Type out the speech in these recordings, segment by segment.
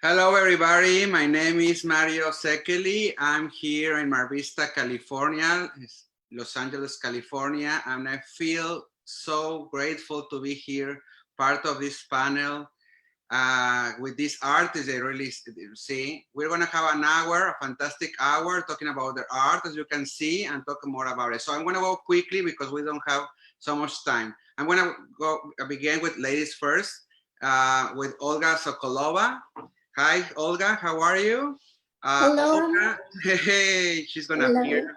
Hello, everybody. My name is Mario Székely. I'm here in Mar Vista, California, Los Angeles, California, and I feel so grateful to be here, part of this panel with these artists. I really see. We're going to have an hour, a fantastic hour, talking about their art, as you can see, and talk more about it. So I'm going to go quickly because we don't have so much time. I'm going to begin with ladies first, with Olga Sokolova. Hi, Olga, how are you? Hello. Olga, hey, she's gonna appear.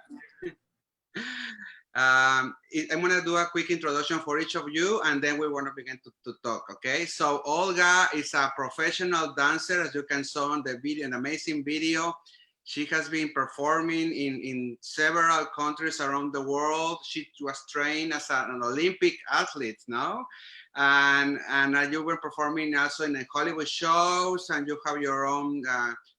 I'm gonna do a quick introduction for each of you, and then we want to begin to talk, okay? So Olga is a professional dancer, as you can see on the video, an amazing video. She has been performing in several countries around the world. She was trained as an Olympic athlete, no? And you were performing also in the Hollywood shows, and you have your own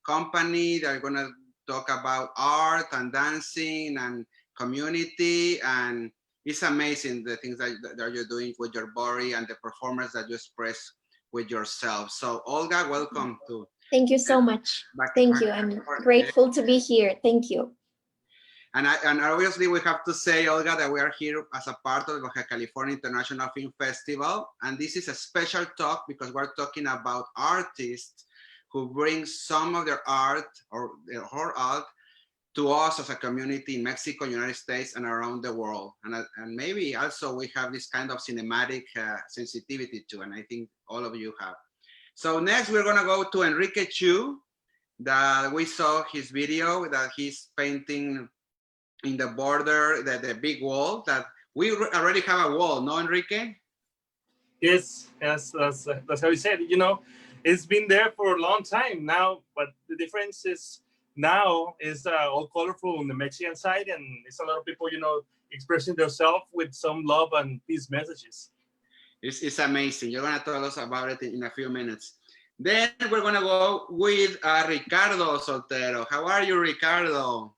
company that are gonna talk about art and dancing and community, and it's amazing the things that you're doing with your body and the performance that you express with yourself. So Olga, welcome to. Thank you so much. Thank you. I'm grateful to be here. Thank you. And obviously we have to say, Olga, that we are here as a part of the Baja California International Film Festival. And this is a special talk because we're talking about artists who bring some of their art or their whole art to us as a community in Mexico, United States, and around the world. And maybe also we have this kind of cinematic sensitivity too, and I think all of you have. So next we're gonna go to Enrique Chew, that we saw his video that he's painting in the border, the big wall, that we already have a wall, no, Enrique? Yes, that's how we said. You know, it's been there for a long time now, but the difference is now is all colorful on the Mexican side, and it's a lot of people, you know, expressing themselves with some love and peace messages. It's amazing. You're gonna tell us about it in a few minutes. Then we're gonna go with Ricardo Sotero. How are you, Ricardo?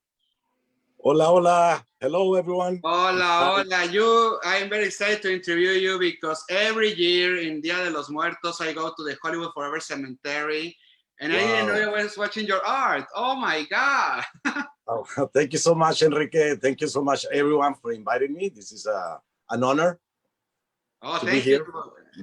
Hola, hola. Hello, everyone. Hola, hola. I'm very excited to interview you because every year in Dia de los Muertos, I go to the Hollywood Forever Cemetery, and wow. I didn't know I was watching your art. Oh my God. Oh, thank you so much, Enrique. Thank you so much, everyone, for inviting me. This is an honor to be here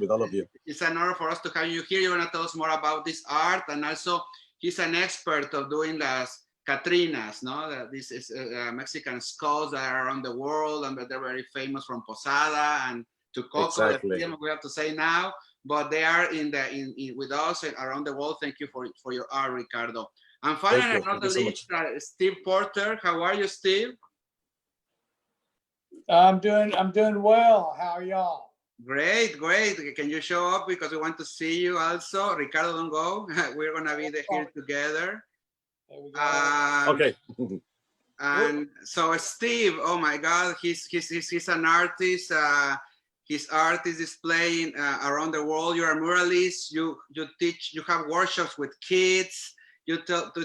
with all of you. It's an honor for us to have you here. You're going to tell us more about this art, and also he's an expert of doing las Catrinas, no? This is Mexican skulls that are around the world, and they're very famous from Posada and to Coco. Exactly. We have to say now, but they are with us around the world. Thank you for your art, Ricardo. And finally, not the least, Steve Porter. How are you, Steve? I'm doing well. How are y'all? Great, great. Can you show up because we want to see you also? Ricardo, don't go. We're gonna be here together. Okay. And so Steve, oh my God, he's an artist. His art is displaying around the world. You're a muralist. You have workshops with kids. You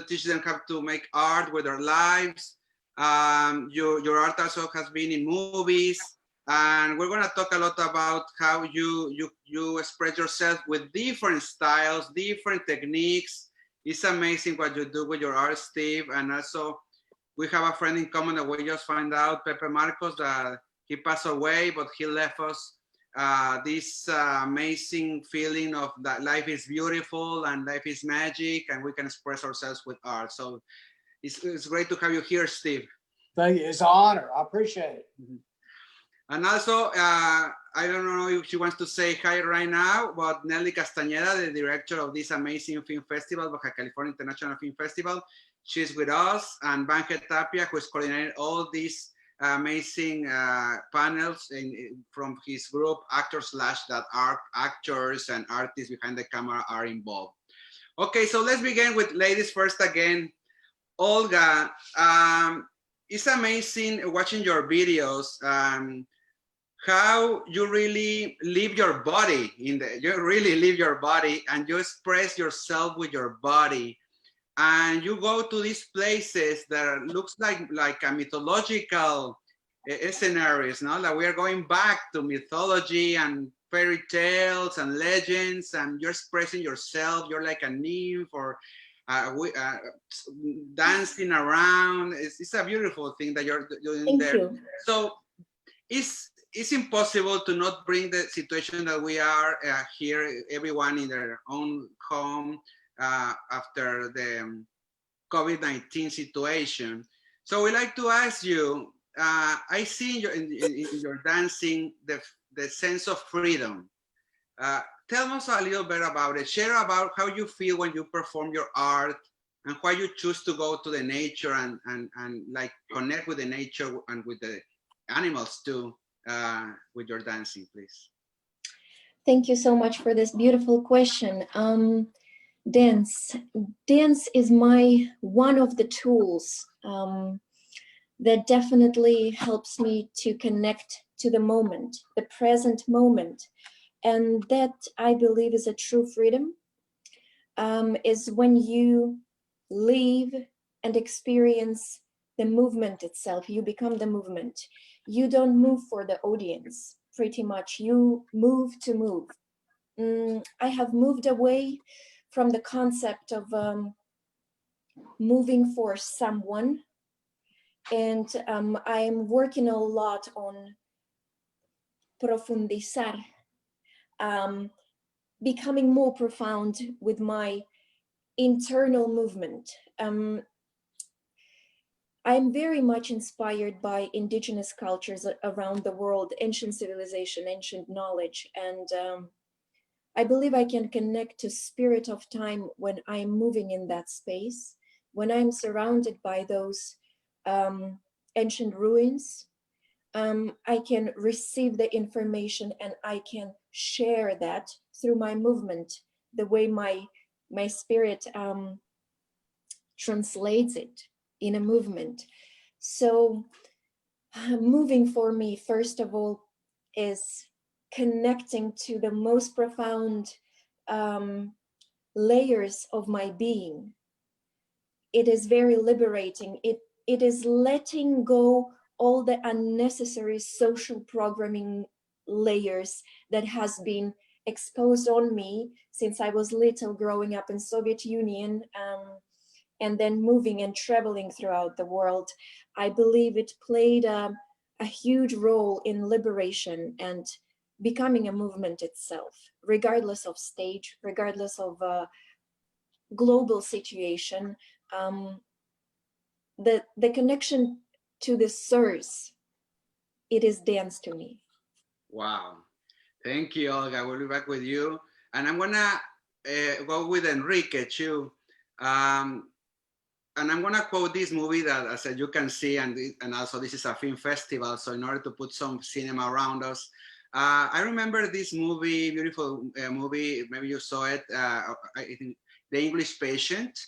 teach them how to make art with their lives. Your art also has been in movies. And we're going to talk a lot about how you express yourself with different styles, different techniques. It's amazing what you do with your art, Steve. And also, we have a friend in common that we just found out, Pepe Marcos, that he passed away, but he left us this amazing feeling of that life is beautiful and life is magic, and we can express ourselves with art. So it's great to have you here, Steve. Thank you. It's an honor. I appreciate it. Mm-hmm. And also, I don't know if she wants to say hi right now, but Nelly Castañeda, the director of this amazing film festival, Baja California International Film Festival, she's with us, and Bange Tapia, who is coordinating all these amazing panels from his group, actors and artists behind the camera are involved. Okay, so let's begin with ladies first again. Olga, it's amazing watching your videos. How you really live your body you really live your body and you express yourself with your body, and you go to these places that looks like a mythological scenarios, no? Like we are going back to mythology and fairy tales and legends, and you're expressing yourself. You're like a nymph or dancing around. It's a beautiful thing that you're doing Thank there. you. So it's impossible to not bring the situation that we are here, everyone in their own home after the COVID-19 situation. So we like to ask you, I see in your dancing the sense of freedom. Tell us a little bit about it. Share about how you feel when you perform your art and why you choose to go to the nature and like connect with the nature and with the animals too with your dancing, please. Thank you so much for this beautiful question. Dance is one of the tools that definitely helps me to connect to the moment, the present moment. And that, I believe, is a true freedom, is when you live and experience the movement itself. You become the movement. You don't move for the audience, pretty much. You move to move. I have moved away from the concept of moving for someone. And I am working a lot on profundizar, becoming more profound with my internal movement. I'm very much inspired by indigenous cultures around the world, ancient civilization, ancient knowledge, and I believe I can connect to spirit of time when I'm moving in that space, when I'm surrounded by those ancient ruins. I can receive the information and I can share that through my movement, the way my spirit translates it in a movement. So moving for me, first of all, is connecting to the most profound layers of my being. It is very liberating. It is letting go all the unnecessary social programming layers that has been exposed on me since I was little, growing up in Soviet Union, and then moving and traveling throughout the world. I believe it played a huge role in liberation and becoming a movement itself, regardless of stage, regardless of global situation. The connection to the source, it is dance to me. Wow. Thank you, Olga. We'll be back with you. And I'm gonna go with Enrique Chew. And I'm gonna quote this movie that, as you can see, and also this is a film festival, so in order to put some cinema around us, I remember this movie, beautiful movie, maybe you saw it, I think, The English Patient.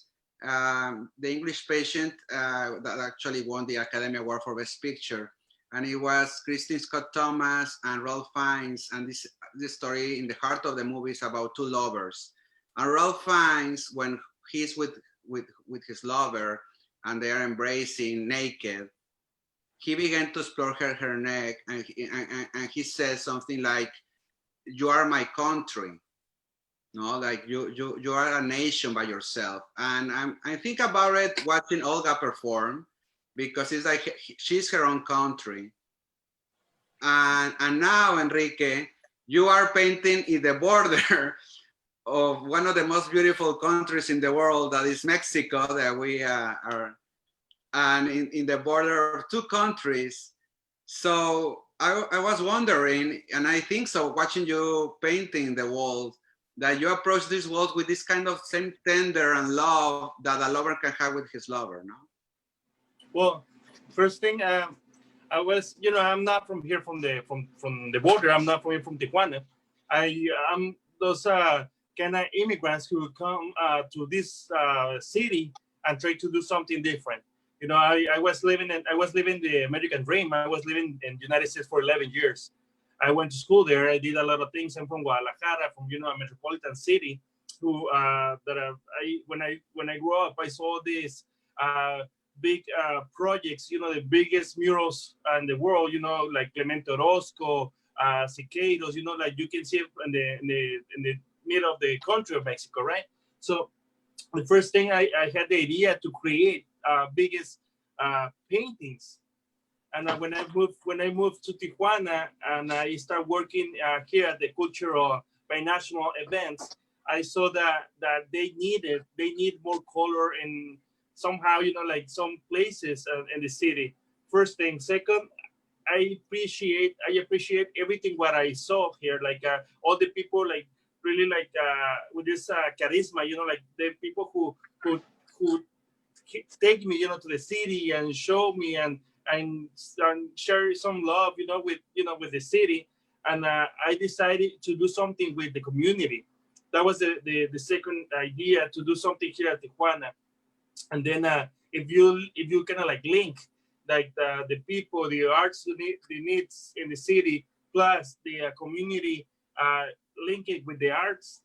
The English Patient that actually won the Academy Award for Best Picture. And it was Kristen Scott Thomas and Ralph Fiennes, and this story in the heart of the movie is about two lovers. And Ralph Fiennes, when he's with his lover and they are embracing naked, he began to explore her neck, and he says something like, "You are my country." No, like you are a nation by yourself. And I think about it watching Olga perform, because it's like she's her own country. And now, Enrique, you are painting in the border of one of the most beautiful countries in the world, that is Mexico, that we are, and in the border of two countries. So I was wondering, and I think so, watching you painting the walls, that you approach these walls with this kind of same tender and love that a lover can have with his lover, no? Well, first thing, I was, I'm not from here, from the border. I'm not from Tijuana. I'm those kind of immigrants who come to this city and try to do something different. I was living the American dream. I was living in the United States for 11 years. I went to school there. I did a lot of things. I'm from Guadalajara, from a metropolitan city. When I grew up, I saw these big projects. The biggest murals in the world. Like Clemente Orozco, cicados, you know, like you can see it in the middle of the country of Mexico, right? So the first thing I had the idea to create biggest paintings. And when I moved to Tijuana and I started working here at the cultural binational events, I saw that they need more color and somehow, you know, like some places in the city. First thing. Second, I appreciate everything what I saw here, like all the people, like really like with this charisma, you know, like the people who take me, you know, to the city and show me and share some love, you know, with the city. And I decided to do something with the community. That was the second idea, to do something here at Tijuana. And then if you kind of like link like the people, the arts, the needs in the city, plus the community, link it with the arts.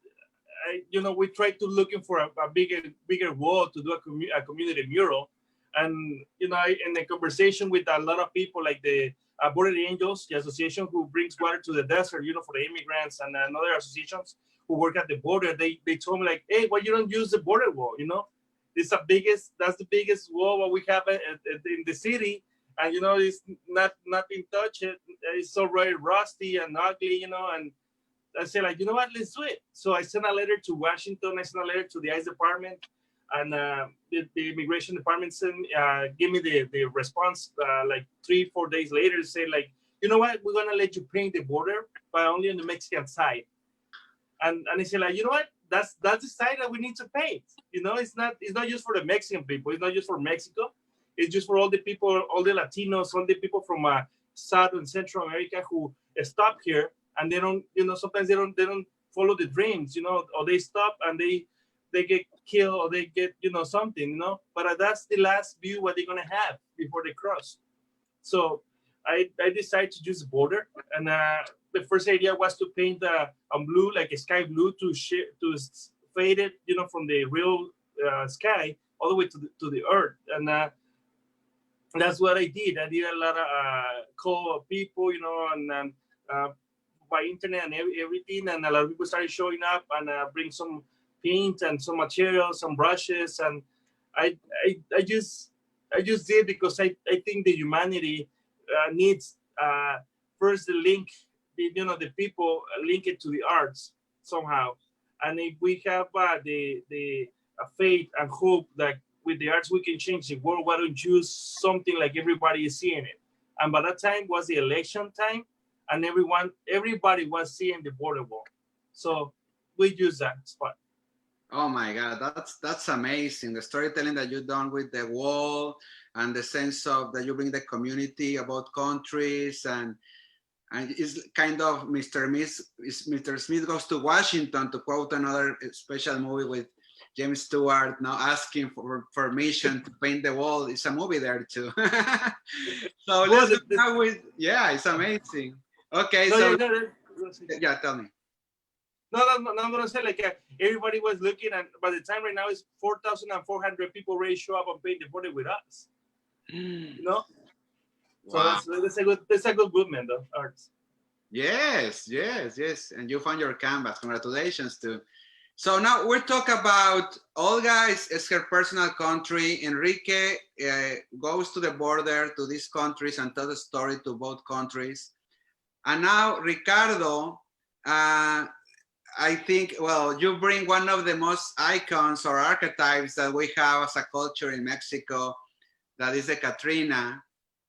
You know, we try to looking for a bigger wall to do a community mural. And you know, in the conversation with a lot of people, like the Border Angels, the association who brings water to the desert, you know, for the immigrants, and other associations who work at the border, they told me like, hey, why you don't use the border wall? You know, that's the biggest wall what we have in the city, and you know, it's not been touched. It's already rusty and ugly, you know. And I said, like, you know what, let's do it. So I sent a letter to Washington. I sent a letter to the ICE department, and the immigration department gave me the response like 3-4 days later to say, like, you know what, we're gonna let you paint the border, but only on the Mexican side. And I said, like, you know what, that's the side that we need to paint. You know, it's not just for the Mexican people. It's not just for Mexico. It's just for all the people, all the Latinos, all the people from South and Central America who stop here. And they don't, you know, sometimes they don't follow the dreams, you know, or they stop and they get killed or they get, you know, something, you know. But that's the last view what they're gonna have before they cross. So I decided to use border, and the first idea was to paint on blue, like a sky blue, to fade it, you know, from the real sky all the way to the earth. And that's what I did. I did a lot of call people, you know, and by internet and everything, and a lot of people started showing up and bring some paint and some materials, some brushes, and I just did because I think the humanity needs first the link, you know, the people link it to the arts somehow, and if we have the faith and hope that with the arts we can change the world, why don't you use something like everybody is seeing it? And by that time was the election time. And everybody was seeing the border wall, so we use that spot. Oh my God, that's amazing. The storytelling that you've done with the wall, and the sense of that you bring the community about countries, and it's kind of Mr. Smith Goes to Washington, to quote another special movie with James Stewart, now asking for permission to paint the wall. It's a movie there too. So let's go with, yeah, it's amazing. Okay, so yeah, tell me. No, I'm gonna say like everybody was looking, and by the time right now it's 4,400 people ready to show up and paint the border with us. You know, wow. So that's a good movement of arts. Yes, and you found your canvas. Congratulations too. So now we're talking about Olga is her personal country. Enrique goes to the border to these countries and tells a story to both countries. And now Ricardo, I think, well, you bring one of the most icons or archetypes that we have as a culture in Mexico, that is the Catrina.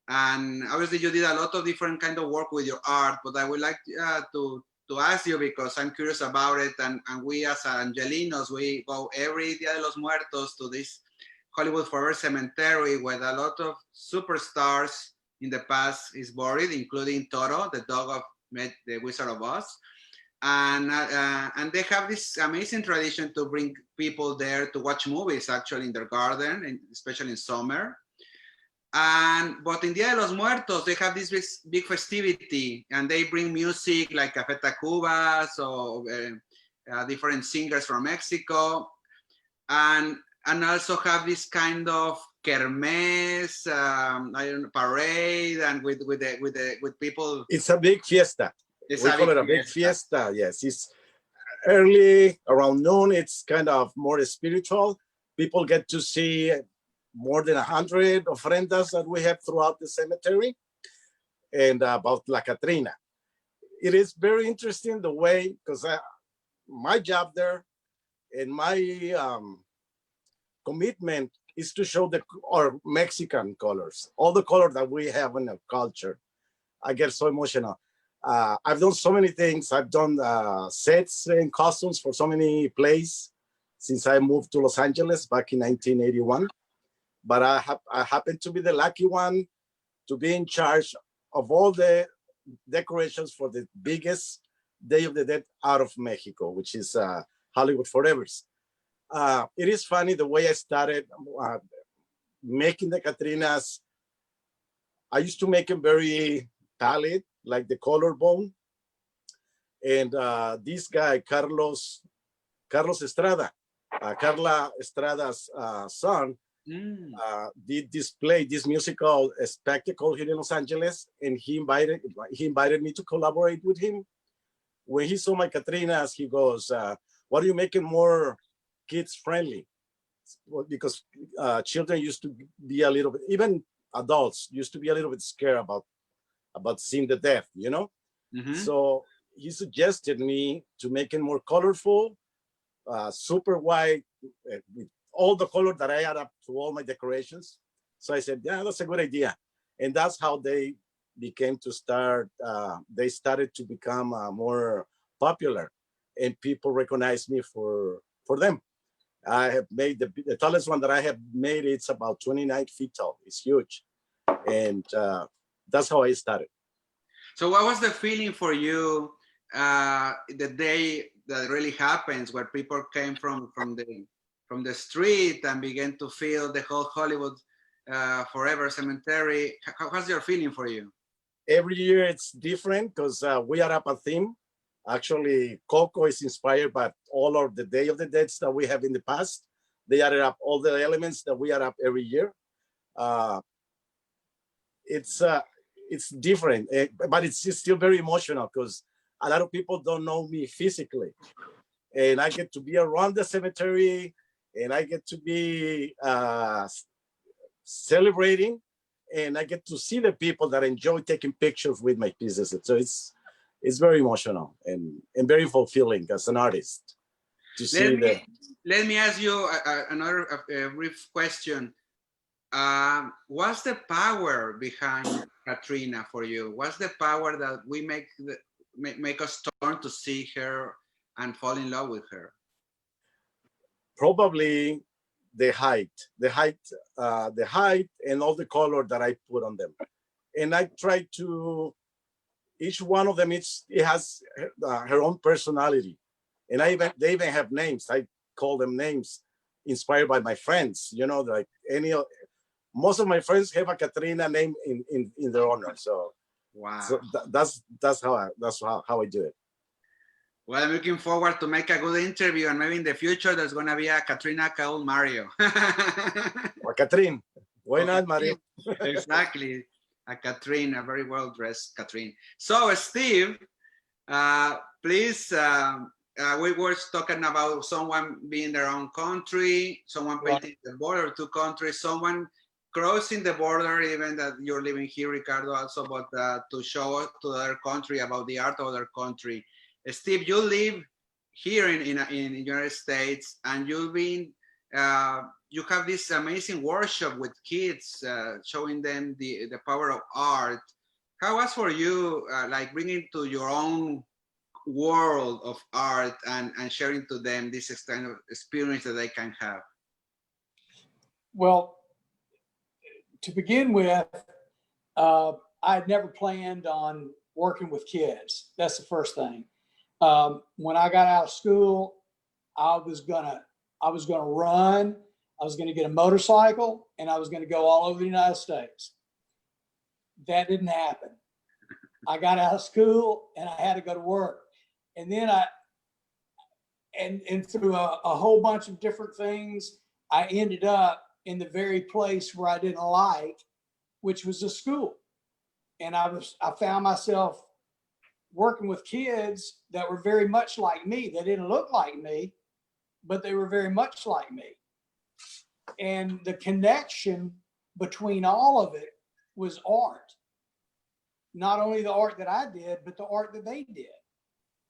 And obviously you did a lot of different kind of work with your art, but I would like to ask you, because I'm curious about it. And we as Angelinos, we go every Dia de los Muertos to this Hollywood Forever Cemetery where a lot of superstars in the past is buried, including Toro, the dog of the Wizard of Oz. And they have this amazing tradition to bring people there to watch movies, actually, in their garden, and especially in summer. But in Dia de los Muertos, they have this big festivity, and they bring music like Café Tacuba, so different singers from Mexico, and also have this kind of kermés, I don't know, parade, and with people. It's a big fiesta. It's we a call it a big big fiesta. Yes, it's early around noon. It's kind of more spiritual. People get to see more than 100 ofrendas that we have throughout the cemetery, and about La Catrina. It is very interesting the way, because my job there and my commitment is to show our Mexican colors, all the color that we have in our culture. I get so emotional. I've done so many things. I've done sets and costumes for so many plays since I moved to Los Angeles back in 1981. But I happen to be the lucky one to be in charge of all the decorations for the biggest Day of the Dead out of Mexico, which is Hollywood Forever's. It is funny the way I started making the Catrinas. I used to make them very pallid, like the collarbone. And this guy, Carlos Estrada, Carla Estrada's son, did this musical spectacle here in Los Angeles, and he invited me to collaborate with him. When he saw my Catrinas, he goes, "What are you making more kids friendly?" Well, because children used to be a little bit, even adults used to be a little bit scared about seeing the death, you know. So he suggested me to make it more colorful, super white, with all the color that I add up to all my decorations. So I said, yeah, that's a good idea. And that's how they became to start. They started to become more popular, and people recognize me for them. I have made the tallest one that I have made. It's about 29 feet tall. It's huge. And that's how I started. So what was the feeling for you the day that really happens, where people came from the street and began to feel the whole Hollywood Forever cemetery? What's your feeling for you? Every year it's different because we are up a theme. Actually, Coco is inspired by all of the Day of the Dead that we have in the past. They added up all the elements that we add up every year. It's different, but it's still very emotional because a lot of people don't know me physically, and I get to be around the cemetery, and I get to be celebrating, and I get to see the people that enjoy taking pictures with my pieces. So it's very emotional and very fulfilling as an artist to see that. Let me ask you another brief question. What's the power behind Katrina for you? What's the power that we make us turn to see her and fall in love with her? Probably the height, and all the color that I put on them. And I try to, each one of them, it has her own personality. And they even have names. I call them names inspired by my friends, you know, like most of my friends have a Katrina name in their honor. So, wow. So that's how I do it. Well, I'm looking forward to make a good interview, and maybe in the future there's gonna be a Katrina called Mario. Or Katrin. Why not, Mario? Exactly. A Katrin, a very well-dressed Katrin. So, Steve, please, we were talking about someone being their own country, someone painting the border to countries, someone crossing the border, even that you're living here, Ricardo, also, but to show to their country about the art of their country. Steve, you live here in the United States, and you've been, you have this amazing workshop with kids, showing them the power of art. How was for you, like bringing to your own world of art and sharing to them this kind of experience that they can have? Well, to begin with, I had never planned on working with kids. That's the first thing. When I got out of school, I was gonna run. I was gonna get a motorcycle, and I was gonna go all over the United States. That didn't happen. I got out of school, and I had to go to work. And then and through a whole bunch of different things, I ended up in the very place where I didn't like, which was a school. And I found myself working with kids that were very much like me. They didn't look like me, but they were very much like me. And the connection between all of it was art. Not only the art that I did, but the art that they did.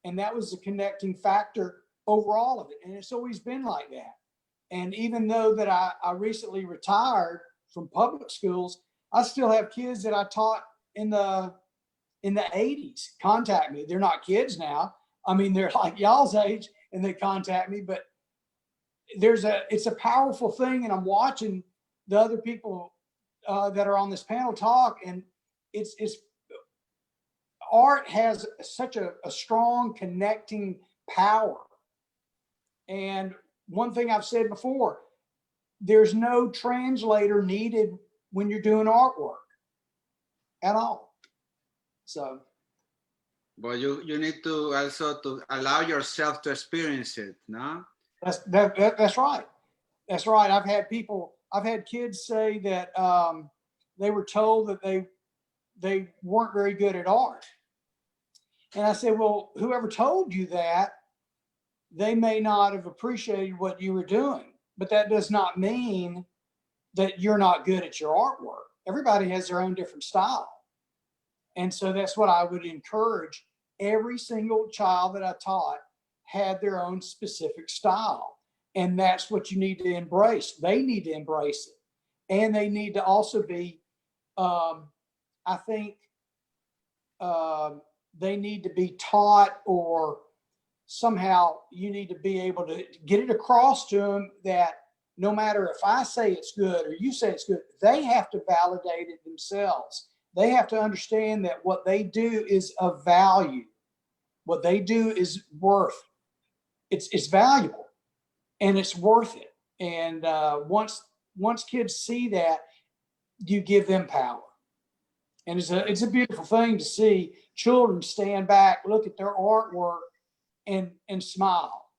And that was the connecting factor over all of it. And it's always been like that. And even though that I recently retired from public schools, I still have kids that I taught in the 80s contact me. They're not kids now. I mean, they're like y'all's age and they contact me, but it's a powerful thing. And I'm watching the other people that are on this panel talk, and it's art has such a strong connecting power. And one thing I've said before, there's no translator needed when you're doing artwork at all. So. But you need to also to allow yourself to experience it, no? That's right. That's right. I've had kids say that they were told that they weren't very good at art. And I said, well, whoever told you that, they may not have appreciated what you were doing, but that does not mean that you're not good at your artwork. Everybody has their own different style. And so that's what I would encourage. Every single child that I taught had their own specific style. And that's what you need to embrace. They need to embrace it. And they need to also be, I think, they need to be taught, or somehow you need to be able to get it across to them that no matter if I say it's good or you say it's good, they have to validate it themselves. They have to understand that what they do is of value. What they do is worth. It's valuable and it's worth it. And once kids see that, you give them power. And it's a beautiful thing to see children stand back, look at their artwork, and smile.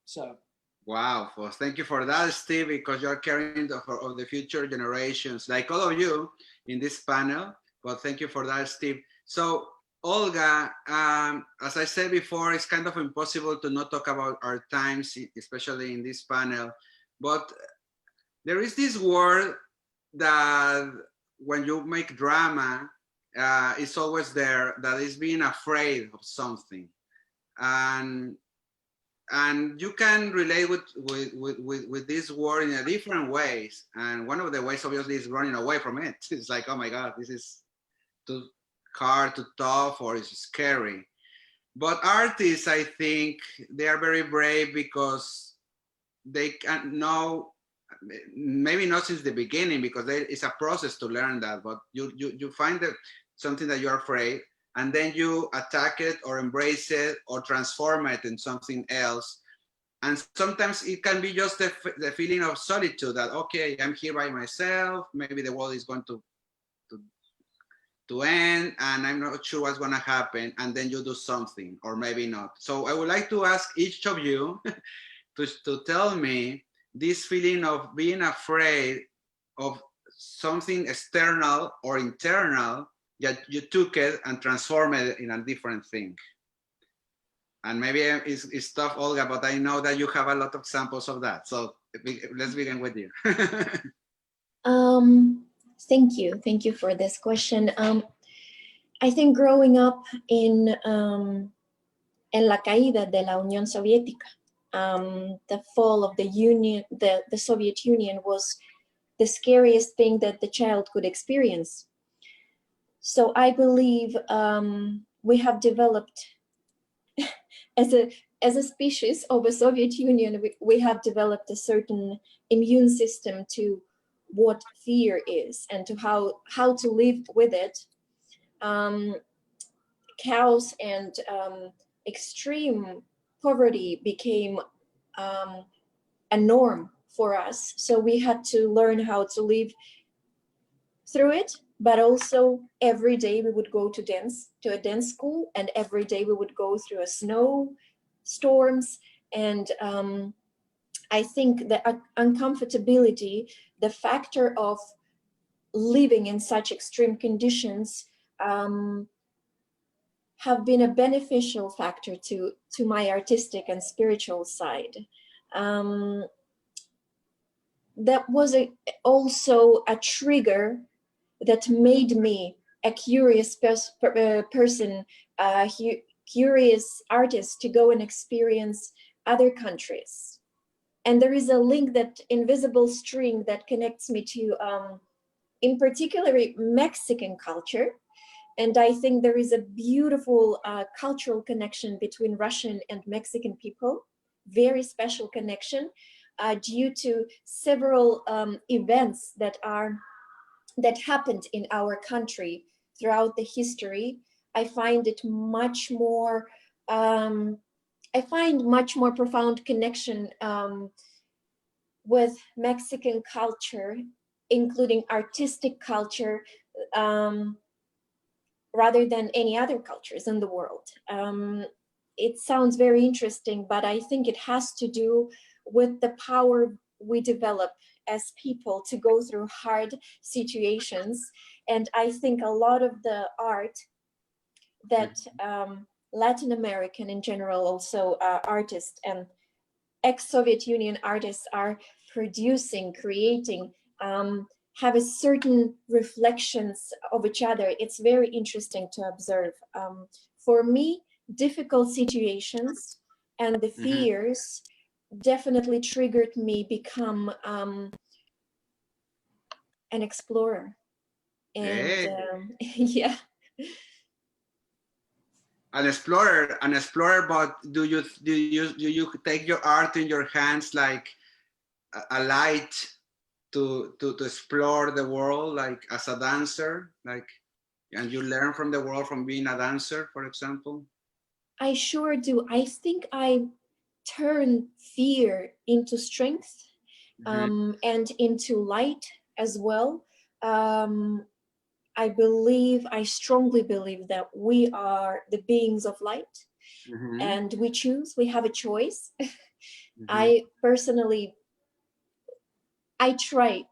So. Wow, well, thank you for that, Steve, because you're carrying of the future generations, like all of you in this panel. But thank you for that, Steve. So, Olga, as I said before, it's kind of impossible to not talk about our times, especially in this panel. But there is this word that when you make drama, it's always there, that is being afraid of something. And you can relate with this word in a different ways. And one of the ways, obviously, is running away from it. It's like, oh my God, this is too hard, too tough, or it's scary. But artists, I think, they are very brave because they can know, maybe not since the beginning, because it's a process to learn that, but you find that something that you're afraid, and then you attack it or embrace it or transform it in something else. And sometimes it can be just the feeling of solitude, that, okay, I'm here by myself, maybe the world is going to end and I'm not sure what's going to happen, and then you do something, or maybe not. So I would like to ask each of you to tell me this feeling of being afraid of something external or internal, that you took it and transformed it in a different thing. And maybe it's tough, Olga, but I know that you have a lot of examples of that. So let's begin with you. Thank you. Thank you for this question. I think growing up en la caída de la Unión Soviética, the fall of the Union, the Soviet Union was the scariest thing that the child could experience. So I believe we have developed, as a species of a Soviet Union, we have developed a certain immune system to what fear is and to how to live with it. Chaos and extreme poverty became a norm for us. So we had to learn how to live through it, but also every day we would go to a dance school, and every day we would go through a snow storms. And I think the uncomfortability, the factor of living in such extreme conditions, have been a beneficial factor to my artistic and spiritual side. That was also a trigger that made me a curious person, curious artist, to go and experience other countries. And there is a link, that invisible string that connects me to, in particular, Mexican culture. And I think there is a beautiful cultural connection between Russian and Mexican people, very special connection, due to several events that happened in our country throughout the history. I find it much more, I find much more profound connection with Mexican culture, including artistic culture, rather than any other cultures in the world. It sounds very interesting, but I think it has to do with the power we develop as people to go through hard situations. And I think a lot of the art that Latin American in general, also artists and ex-Soviet Union artists are producing, creating, have a certain reflections of each other. It's very interesting to observe. For me, difficult situations and the fears definitely triggered me become an explorer. And yeah. An explorer, but do you take your art in your hands like a light to explore the world, like as a dancer, like, and you learn from the world from being a dancer, for example? I sure do. I think I turn fear into strength, and into light as well. I strongly believe that we are the beings of light, and we have a choice. I personally, I try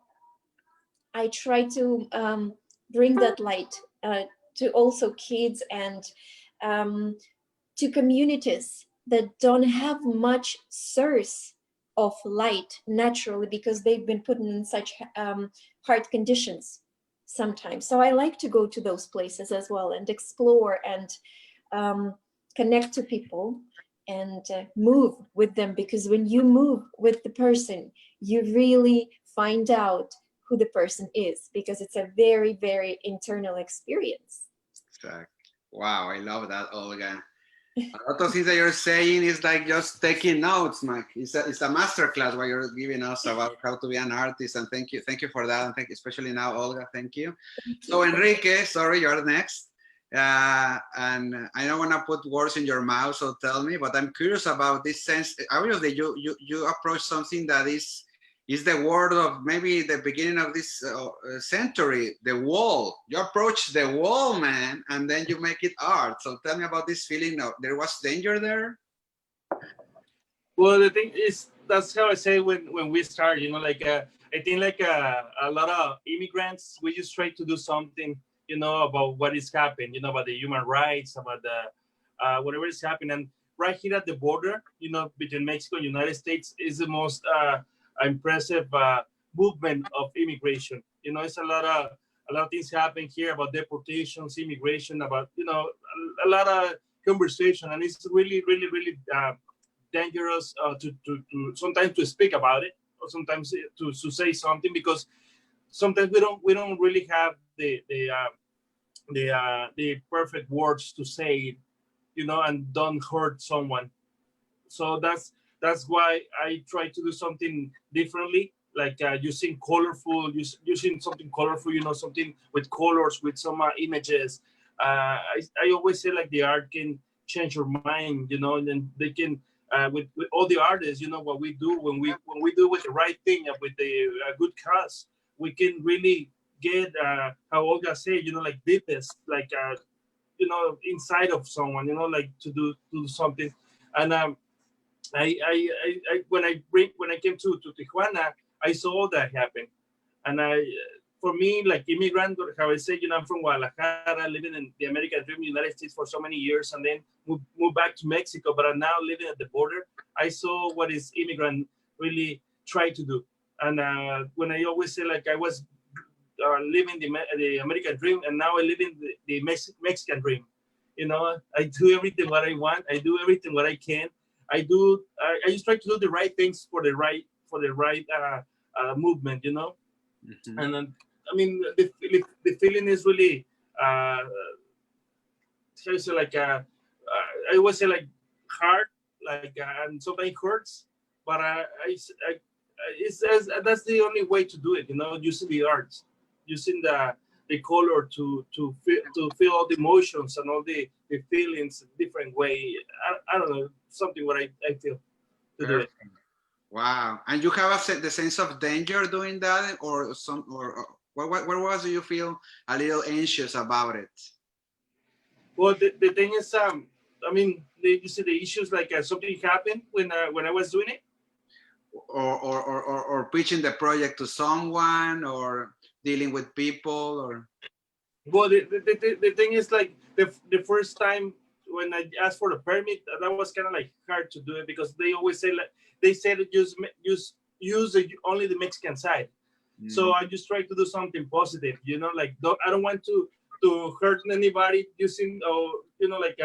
to bring that light to also kids and to communities that don't have much source of light naturally, because they've been put in such hard conditions sometimes. So I like to go to those places as well and explore and connect to people and move with them, because when you move with the person, you really find out who the person is, because it's a very, very internal experience. Exactly. Wow, I love that, Olga. A lot of things that you're saying is like just taking notes, Mike. It's a masterclass what you're giving us about how to be an artist, and thank you for that, and thank you, especially now, Olga. Thank you. So Enrique, sorry, you're next, and I don't want to put words in your mouth, so tell me. But I'm curious about this sense. Obviously, you approach something that is the word of maybe the beginning of this century, the wall. You approach the wall, man, and then you make it art. So tell me about this feeling of there was danger there? Well, the thing is, that's how I say when we start, you know, like, I think like a lot of immigrants, we just try to do something, you know, about what is happening, you know, about the human rights, about the whatever is happening. And right here at the border, you know, between Mexico and United States is the most impressive movement of immigration. You know, it's a lot of things happening here about deportations, immigration, about, you know, a lot of conversation, and it's really, really, really dangerous to sometimes to speak about it, or sometimes to say something, because sometimes we don't really have the perfect words to say it, you know, and don't hurt someone. So that's why I try to do something differently, like using something colorful, you know, something with colors, with some images. I always say like the art can change your mind, you know, and then they can with all the artists, you know, what we do when we do with the right thing and with the good cause, we can really get how Olga said, you know, like deepest, like you know, inside of someone, you know, like to do something. And when I came to Tijuana, I saw that happen, and for me, like immigrant, how I say, I'm from Guadalajara, living in the American dream, United States for so many years, and then moved back to Mexico. But I'm now living at the border. I saw what is immigrant really try to do. And when I always say, like, I was living the American dream, and now I live in the Mexican dream. I do everything what I want. I do everything what I can. I just try to do the right things for the right movement. Mm-hmm. And then, I mean, the feeling is really, how you say, like, I always say, like, hard, like, and sometimes hurts, but that's the only way to do it, using the arts, using the color to feel all the emotions and all the feelings a different way. I don't know, something what I feel to do it. Wow. And you have the sense of danger doing that, or where was you feel a little anxious about it? Well, the thing is, I mean, you see the issues, like something happened when I was doing it, or pitching the project to someone, or dealing with people, or. Well, the thing is, like, the first time when I asked for the permit, that was kind of like hard to do it, because they always say, like, they said use only the Mexican side. Mm. So I just try to do something positive, like, I don't want to hurt anybody using, like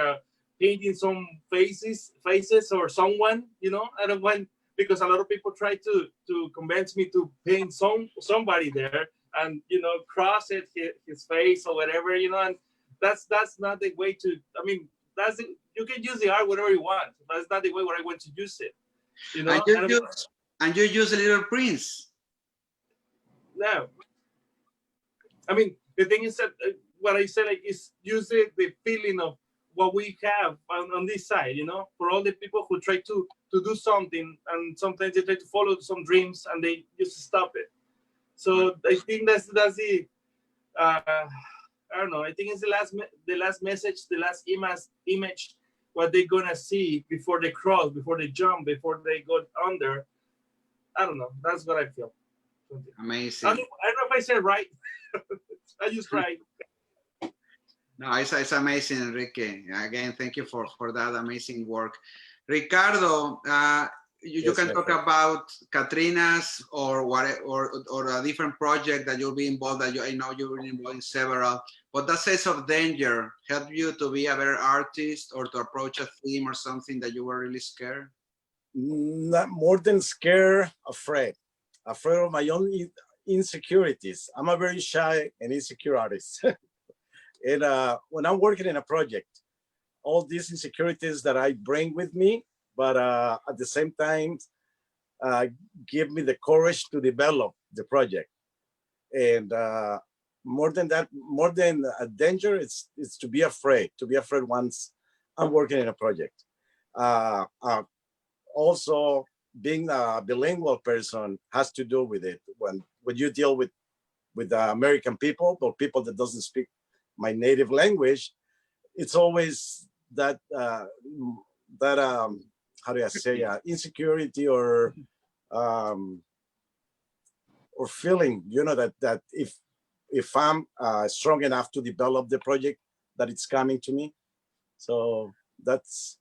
painting some faces or someone, I don't want, because a lot of people try to convince me to paint somebody there and, cross his face or whatever, and that's not the way to, I mean, you can use the art whatever you want. That's not the way where I want to use it. And you use a Little Prince. No. I mean, the thing is that what I said, like, is use the feeling of what we have on this side, for all the people who try to do something, and sometimes they try to follow some dreams and they just stop it. So I think that's the I don't know. I think it's the last message, the last image, what they're gonna see before they cross, before they jump, before they go under. I don't know. That's what I feel. Amazing. I don't know if I said right. I just tried. No, it's amazing, Enrique. Again, thank you for that amazing work. Ricardo, you can talk about Katrina's or a different project that you'll be involved. I know you've been involved in several. But that sense of danger helped you to be a better artist, or to approach a theme or something that you were really scared? Not more than scared, afraid of my own insecurities. I'm a very shy and insecure artist. And when I'm working in a project, all these insecurities that I bring with me, but at the same time, give me the courage to develop the project. And more than that, more than a danger, it's to be afraid once I'm working in a project. Also, being a bilingual person has to do with it. When you deal with American people, or people that doesn't speak my native language, it's always that how do I say, insecurity or feeling, that if I'm strong enough to develop the project, that it's coming to me. So that's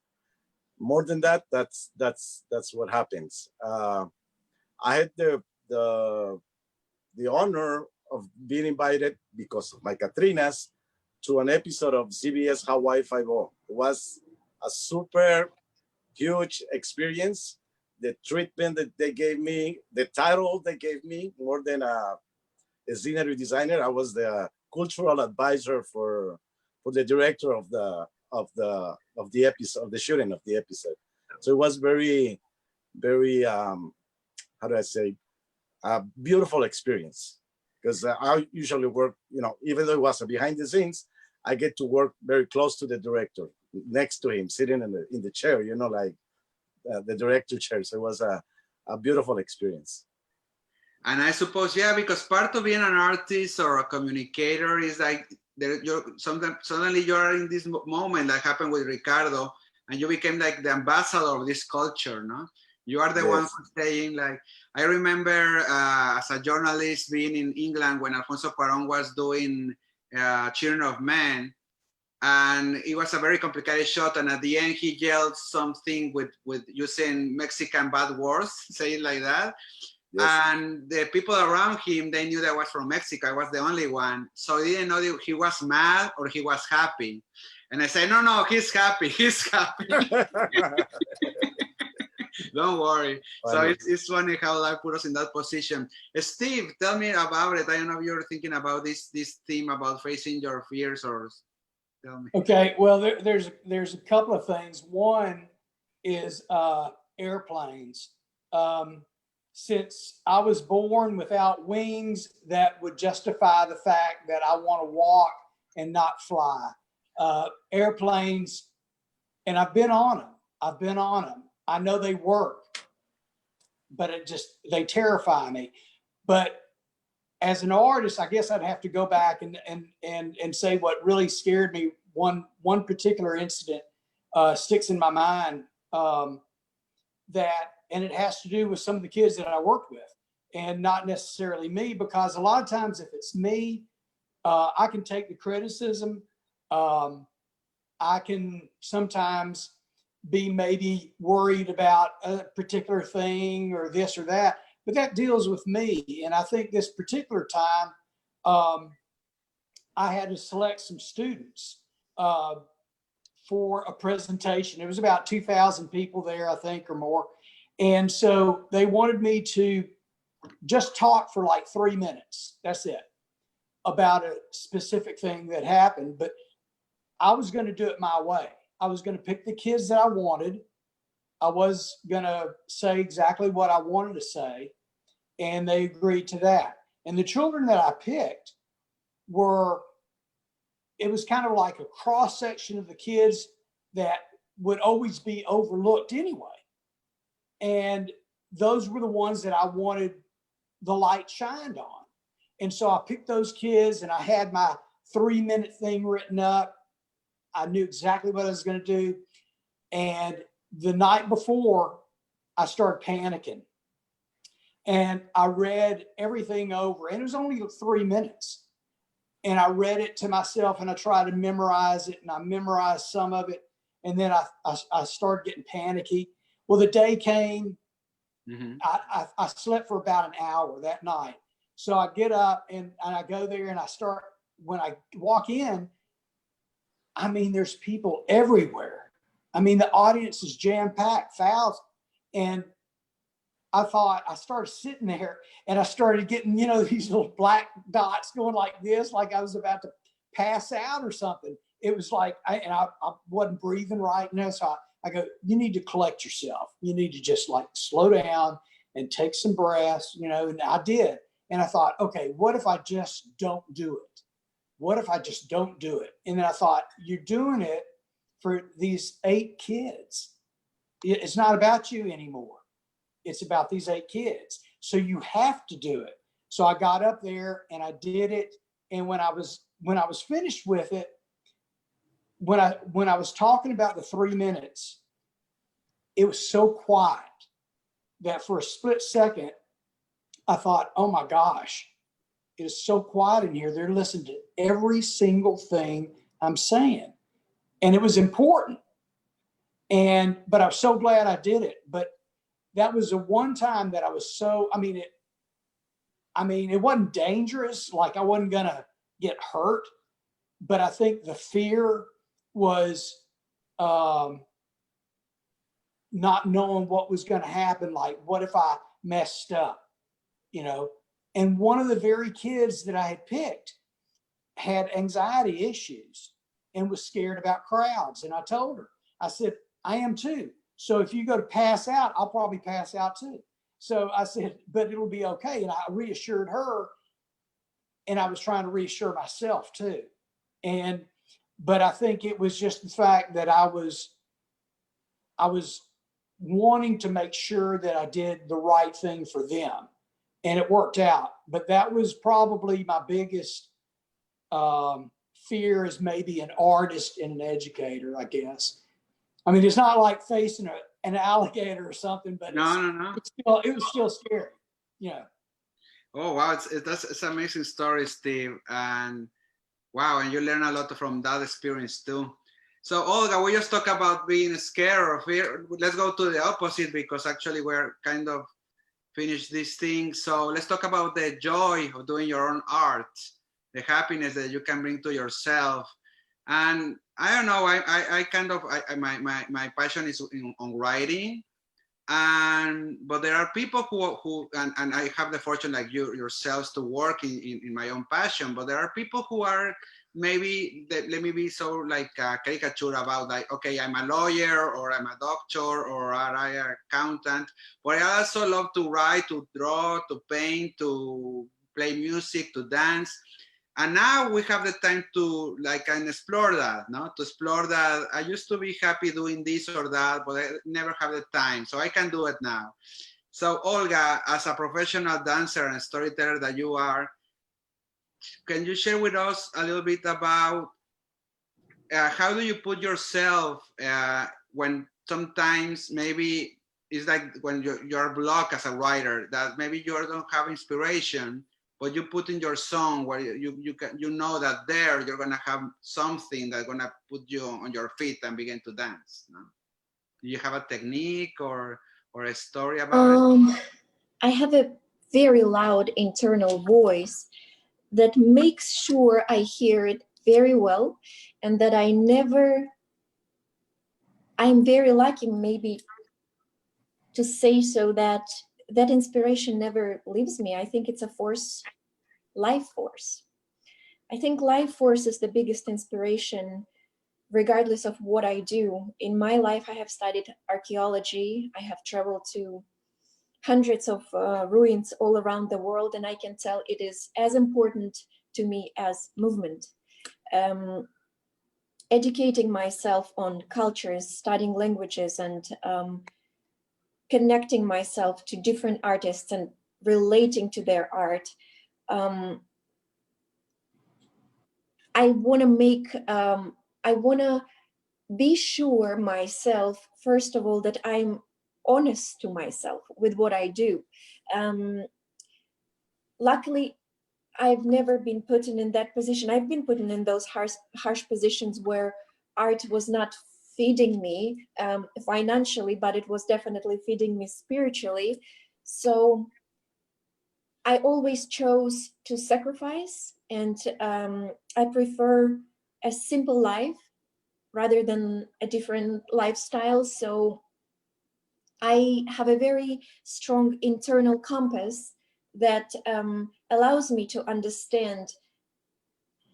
more than that. That's what happens. I had the honor of being invited, because of my Katrinas, to an episode of CBS Hawaii Five-0. It was a super huge experience. The treatment that they gave me, the title they gave me, more than a scenery designer, I was the cultural advisor for the director of the episode, of the shooting of the episode. So it was very, very how do I say, a beautiful experience, because I usually work, even though it was behind the scenes, I get to work very close to the director, next to him, sitting in the chair, like the director chair. So it was a beautiful experience. And I suppose, yeah, because part of being an artist or a communicator is like, suddenly you're in this moment that happened with Ricardo, and you became like the ambassador of this culture, no? You are the one who's saying, like, I remember as a journalist being in England when Alfonso Cuarón was doing Children of Men, and it was a very complicated shot, and at the end he yelled something with using Mexican bad words, say it like that. Yes. And the people around him, they knew that I was from Mexico. I was the only one. So they didn't know if he was mad or he was happy. And I said, no, he's happy. He's happy. Don't worry. So it's funny how life put us in that position. Steve, tell me about it. I don't know if you're thinking about this theme about facing your fears, or tell me. Okay, well, there's a couple of things. One is airplanes. Since I was born without wings, that would justify the fact that I want to walk and not fly. Airplanes, and I've been on them. I know they work, but they terrify me. But as an artist, I guess I'd have to go back and say what really scared me. One particular incident sticks in my mind, and it has to do with some of the kids that I worked with, and not necessarily me, because a lot of times if it's me, I can take the criticism. I can sometimes be maybe worried about a particular thing or this or that, but that deals with me. And I think this particular time, I had to select some students for a presentation. It was about 2,000 people there, I think, or more. And so they wanted me to just talk for like 3 minutes. That's it, about a specific thing that happened. But I was going to do it my way. I was going to pick the kids that I wanted. I was going to say exactly what I wanted to say, and they agreed to that. And the children that I picked it was kind of like a cross section of the kids that would always be overlooked anyway. And those were the ones that I wanted the light shined on. And so I picked those kids, and I had my 3-minute thing written up. I knew exactly what I was going to do. And the night before, I started panicking. And I read everything over, and it was only 3 minutes. And I read it to myself, and I tried to memorize it, and I memorized some of it. And then I started getting panicky. Well, the day came. Mm-hmm. I slept for about an hour that night. So I get up and I go there, and when I walk in, I mean, there's people everywhere. I mean, the audience is jam-packed, thousands. And I started sitting there, and I started getting, these little black dots going like this, like I was about to pass out or something. It was like, I wasn't breathing right now. So I go, you need to collect yourself. You need to just like slow down and take some breaths, and I did. And I thought, okay, what if I just don't do it? What if I just don't do it? And then I thought, you're doing it for these 8 kids. It's not about you anymore. It's about these 8 kids. So you have to do it. So I got up there and I did it. And when I was finished with it, when I was talking about the 3 minutes, it was so quiet that for a split second, I thought, oh my gosh, it is so quiet in here. They're listening to every single thing I'm saying. And it was important. But I'm so glad I did it. But that was the one time that I was so, it wasn't dangerous. Like I wasn't going to get hurt. But I think the fear was not knowing what was going to happen. Like, what if I messed up, And one of the very kids that I had picked had anxiety issues and was scared about crowds. And I told her, I said, I am too. So if you go to pass out, I'll probably pass out too. So I said, but it'll be okay. And I reassured her, and I was trying to reassure myself too. But I think it was just the fact that I was wanting to make sure that I did the right thing for them, and it worked out. But that was probably my biggest fear as maybe an artist and an educator, I guess. I mean, it's not like facing an alligator or something, but No. it was still scary. Yeah. Oh wow, it's an amazing story, Steve, and wow, and you learn a lot from that experience too. So Olga, we just talk about being scared or fear. Let's go to the opposite because actually we're kind of finished this thing. So let's talk about the joy of doing your own art, the happiness that you can bring to yourself. And I don't know, my passion is on writing. But there are people who and I have the fortune like you yourselves to work in my own passion, but there are people who are maybe let me be so like a caricature about like, okay, I'm a lawyer or I'm a doctor or I'm an accountant, but I also love to write, to draw, to paint, to play music, to dance. And now we have the time to like and explore that, no? To explore that. I used to be happy doing this or that, but I never have the time. So I can do it now. So Olga, as a professional dancer and storyteller that you are, can you share with us a little bit about how do you put yourself when sometimes maybe it's like when you're blocked as a writer, that maybe you don't have inspiration, but you put in your song where you know that there you're gonna have something that's gonna put you on your feet and begin to dance. No? Do you have a technique or a story about it? I have a very loud internal voice that makes sure I hear it very well, and that I'm very lucky maybe to say so that inspiration never leaves me. I think it's a force, life force. I think life force is the biggest inspiration, regardless of what I do. In my life, I have studied archaeology. I have traveled to hundreds of ruins all around the world, and I can tell it is as important to me as movement. Educating myself on cultures, studying languages, and connecting myself to different artists and relating to their art. I want to be sure myself, first of all, that I'm honest to myself with what I do. Luckily, I've never been put in that position. I've been put in those harsh positions where art was not feeding me financially, but it was definitely feeding me spiritually. So I always chose to sacrifice, and I prefer a simple life rather than a different lifestyle. So I have a very strong internal compass that allows me to understand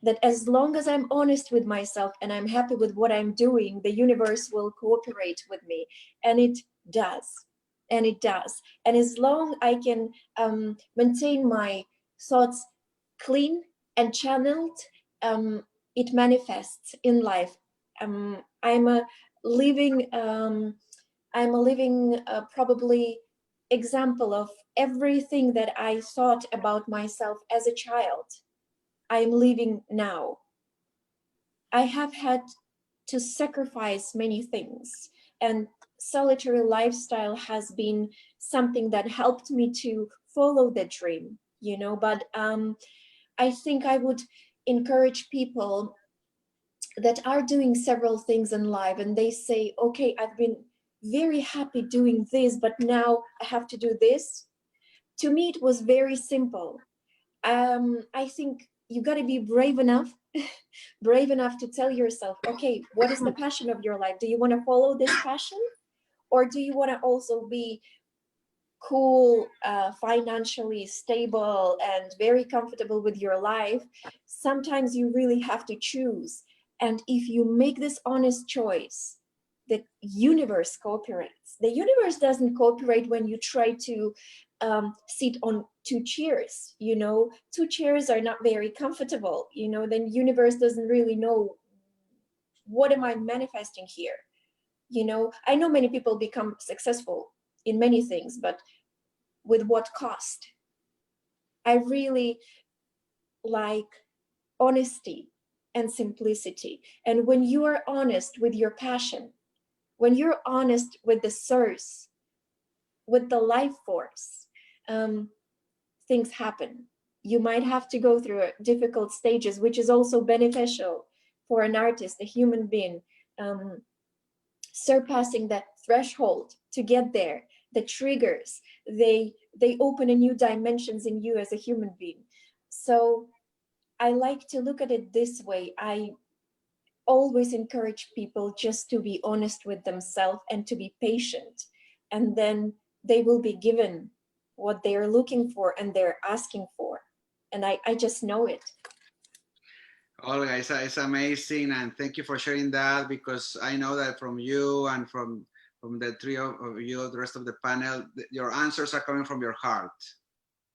that as long as I'm honest with myself and I'm happy with what I'm doing, the universe will cooperate with me. And it does. And it does. And as long I can maintain my thoughts clean and channeled, it manifests in life. I'm a living probably example of everything that I thought about myself as a child. I'm living now. I have had to sacrifice many things, and solitary lifestyle has been something that helped me to follow the dream, but I think I would encourage people that are doing several things in life and they say, okay, I've been very happy doing this, but now I have to do this. To me, it was very simple. I think you got to be brave enough to tell yourself, okay, what is the passion of your life? Do you want to follow this passion, or do you want to also be cool, financially stable and very comfortable with your life? Sometimes you really have to choose. And if you make this honest choice, the universe cooperates. The universe doesn't cooperate when you try to sit on two chairs. Two chairs are not very comfortable. Then universe doesn't really know, what am I manifesting here? I know many people become successful in many things, but with what cost? I really like honesty and simplicity. And when you are honest with your passion, when you're honest with the source, with the life force, things happen. You might have to go through difficult stages, which is also beneficial for an artist, a human being, surpassing that threshold to get there. The triggers, they open a new dimensions in you as a human being. So I like to look at it this way. I always encourage people just to be honest with themselves and to be patient, and then they will be given what they are looking for and they're asking for. And I just know it. Olga, it's amazing, and thank you for sharing that, because I know that from you and from the three of you, the rest of the panel, your answers are coming from your heart.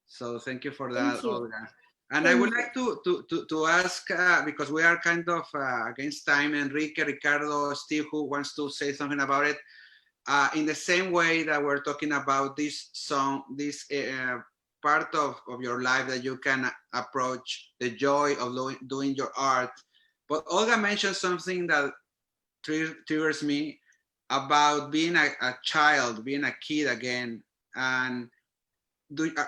So thank you for that, Thank you. Olga. And Thank I would you. like to ask, because we are kind of against time, Enrique, Ricardo, Steve, who wants to say something about it? In the same way that we're talking about this song, this part of your life that you can approach the joy of doing your art. But Olga mentioned something that triggers me about being a child, being a kid again. And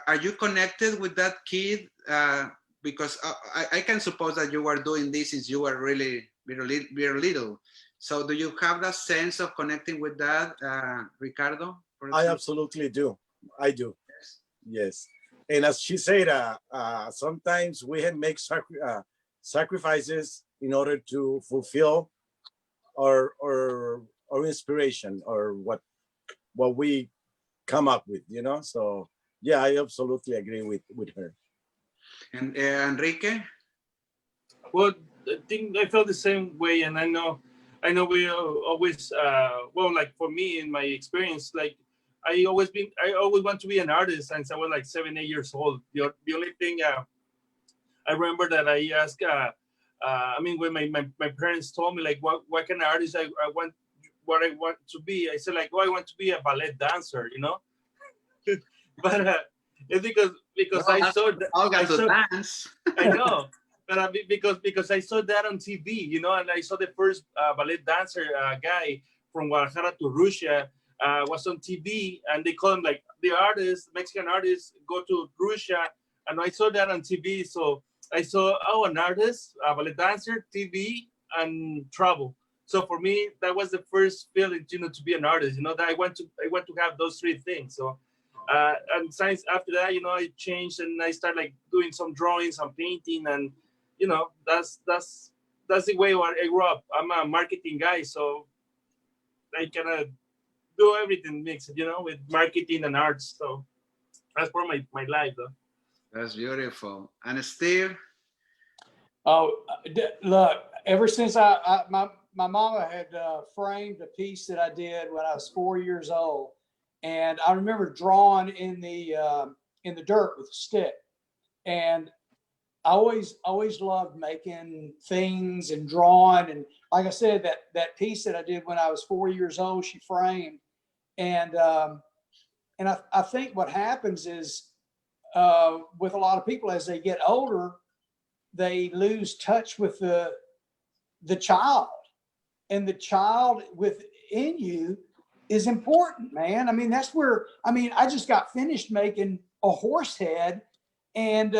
are you connected with that kid? Because I can suppose that you were doing this since you were really very little. So do you have that sense of connecting with that, Ricardo? I absolutely do. I do. Yes. And as she said, sometimes we make sacrifices in order to fulfill our inspiration, or what we come up with, you know. So yeah, I absolutely agree with her. And Enrique? Well, I think I felt the same way, and I know we always well, like for me in my experience, like I always want to be an artist since I was like 7, 8 years old. The only thing I remember that I asked, I mean, when my parents told me like what kind of artist I want, what I want to be, I said like, oh, I want to be a ballet dancer, you know. But it's because Well, I saw dance. I know, but because I saw that on TV, you know, and I saw the first ballet dancer guy from Guadalajara to Rusia was on TV, and they call him like the artist, Mexican artist, go to Rusia, and I saw that on TV. So I saw, oh, an artist, a ballet dancer, TV, and travel. So for me, that was the first feeling, you know, to be an artist. You know, that I want to have those three things. So. And since after that, you know, I changed and I started like doing some drawing, some painting, and you know, that's the way where I grew up. I'm a marketing guy, so I kind of do everything mixed, you know, with marketing and arts. So that's for my life, though. That's beautiful. And Steve? Oh, look, ever since my mama had framed a piece that I did when I was 4 years old. And I remember drawing in the dirt with a stick, and I always loved making things and drawing. And like I said, that piece that I did when I was 4 years old, she framed. And I think what happens is with a lot of people as they get older, they lose touch with the child, and the child within you is important, man. I mean, that's where, I mean, I just got finished making a horse head and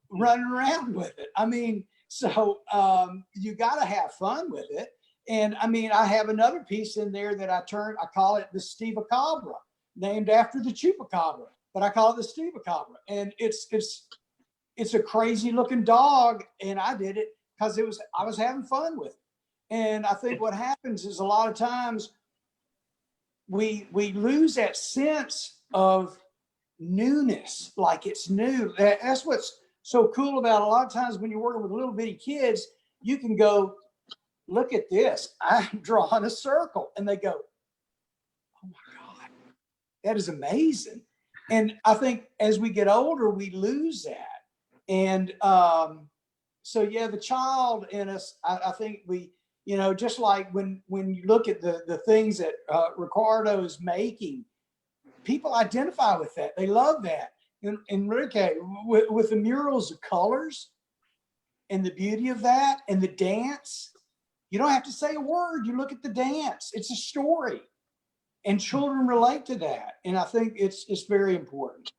running around with it. I mean, so you got to have fun with it. And I mean, I have another piece in there that I call it the Stevacabra, named after the Chupacabra, but I call it the Stevacabra. And it's a crazy looking dog. And I did it because I was having fun with it. And I think what happens is a lot of times we lose that sense of newness, like it's new. That's what's so cool about a lot of times when you're working with little bitty kids, you can go, look at this, I'm drawing a circle. And they go, oh my God, that is amazing. And I think as we get older, we lose that. And so, yeah, the child in us, I think we, you know, just like when you look at the things that Ricardo is making, people identify with that. They love that. And Enrique, with the murals, the colors and the beauty of that and the dance, You don't have to say a word. You look at the dance. It's a story. And children relate to that. And I think it's very important,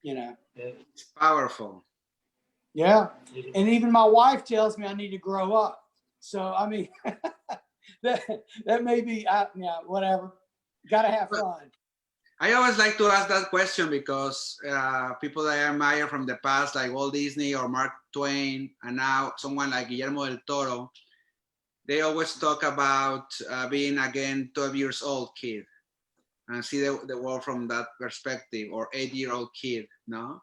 you know. It's powerful. Yeah. And even my wife tells me I need to grow up. So, I mean, that may be, yeah, whatever. Got to have fun. I always like to ask that question because people that I admire from the past, like Walt Disney or Mark Twain, and now someone like Guillermo del Toro, they always talk about being again 12 years old kid and see the world from that perspective, or 8-year-old kid, no?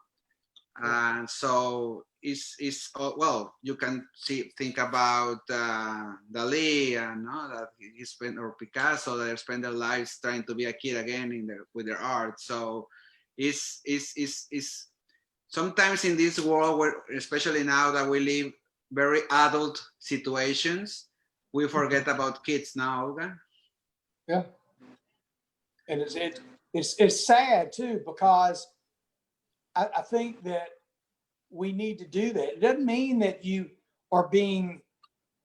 And so it's well, you can think about Dali, no, that he spent, or Picasso, that they spend their lives trying to be a kid again with their art. So it's sometimes in this world where, especially now that we live very adult situations, we forget about kids now, Olga. Yeah. And it's sad too, because I think that we need to do that. It doesn't mean that you are being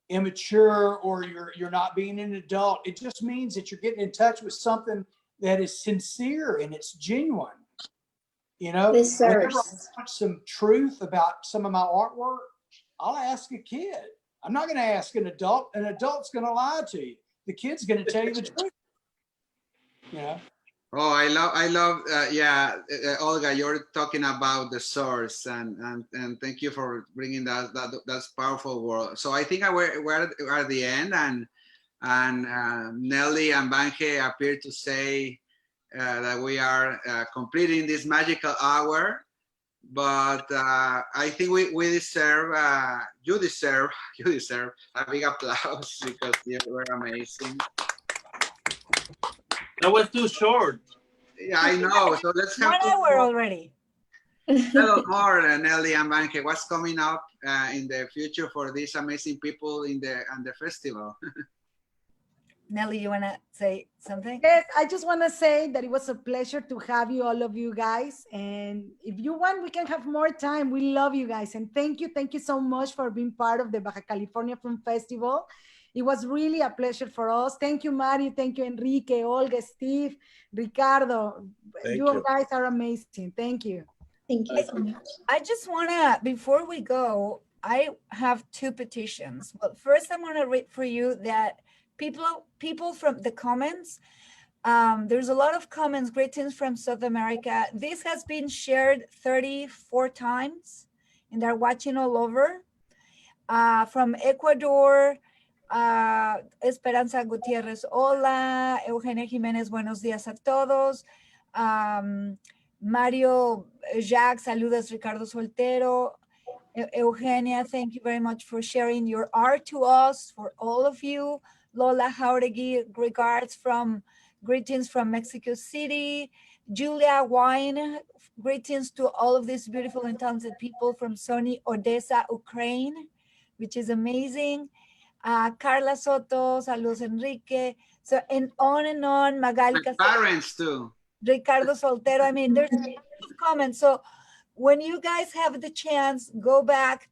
immature or you're not being an adult. It just means that you're getting in touch with something that is sincere and it's genuine. You know, whenever I want some truth about some of my artwork, I'll ask a kid. I'm not going to ask an adult. An adult's going to lie to you. The kid's going to tell you the truth. You know. Oh, I love, yeah, Olga, you're talking about the source, and thank you for bringing that's powerful word. So I think we're at the end, and Nelly and Bange appear to say that we are completing this magical hour, but I think we deserve, you deserve a big applause because you were amazing. That was too short. Yeah, I know. So let's have 1 hour already. Tell more, Nelly and Bange, what's coming up in the future for these amazing people in the festival? Nelly, you want to say something? Yes, I just want to say that it was a pleasure to have you, all of you guys. And if you want, we can have more time. We love you guys. And thank you so much for being part of the Baja California Film Festival. It was really a pleasure for us. Thank you, Mario. Thank you, Enrique, Olga, Steve, Ricardo. You guys are amazing. Thank you. Thank you so much. I just want to, before we go, I have 2 petitions. Well, first, I'm going to read for you that people from the comments, there's a lot of comments, greetings from South America. This has been shared 34 times, and they're watching all over. From Ecuador, Esperanza Gutierrez, hola. Eugenia Jiménez, buenos días a todos. Mario Jacques, saludos, Ricardo Soltero. Eugenia, thank you very much for sharing your art to us, for all of you. Lola Jauregui, greetings from Mexico City. Julia Wine, greetings to all of these beautiful and talented people from sunny Odessa, Ukraine, which is amazing. Carla Soto, saludos Enrique. So, and on, Magali. My parents too. Ricardo Soltero. I mean, there's comments. So when you guys have the chance, go back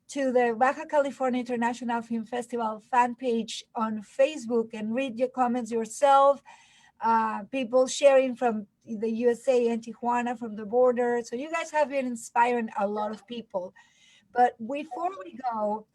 to the Baja California International Film Festival fan page on Facebook and read your comments yourself. People sharing from the USA and Tijuana, from the border. So you guys have been inspiring a lot of people. But before we go,